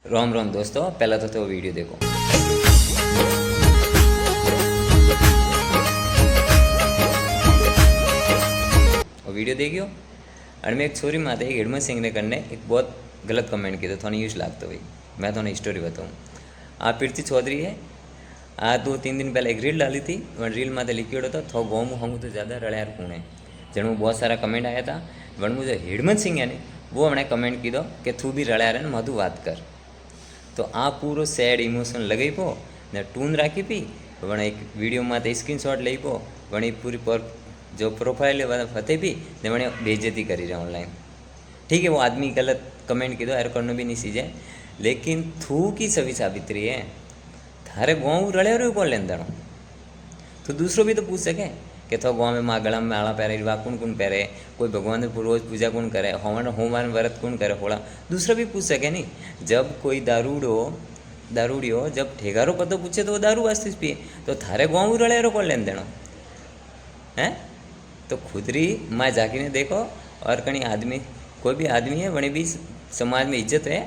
राम राम दोस्तों, पहला तो वीडियो देखो। और वीडियो देखियो और मैं एक छोरी माते एक हिडमत सिंह ने करने एक बहुत गलत कमेंट किया, थोड़ा यूज लागतो भाई। मैं थोड़ा स्टोरी बताऊँ। आप प्रीति चौधरी है, आ 2-3 दिन पहले एक रील डाली थी। वन रील माते लिखियोड़ो तो थो गौम हूँ तो ज़्यादा रड़ियार कौन है। जणू बहुत सारा कमेंट आया था। वन मुझे हिडमत सिंह है ने वो हमने कमेंट कीधो कि तू भी रड़ियार है मधु बात कर। तो आ पूरो सैड इमोशन लगी पो ने टून राखी पी वण एक वीडियो में स्क्रीनशॉट लई पो वणी पूरी पर जो प्रोफाइल फते भी ने वणे बेइज्जती करी रहा ऑनलाइन। ठीक है, वो आदमी गलत कमेंट कीधो एर करनो भी नहीं सीजे, लेकिन थू की सभी साबित्री है। थारे गाँव रड़े रो कौन लेन देनो। तो दूसरो भी तो पूछ सके कि तो गाँव में माँ गला में माला पहरे, वा कौन कौन पहरे, कोई भगवान रोज पूजा कौन करे, होमवार व्रत कौन करे, होड़ा दूसरा भी पूछ सके नहीं। जब कोई दारूडियो जब ठेगारो पतो पूछे तो वो दारू वास्ते पिए, तो थारे गाँव रड़े रो कौन लेन देनो है। तो खुदरी माँ जाके देखो और कहीं आदमी कोई भी आदमी है वणी भी समाज में इज्जत है।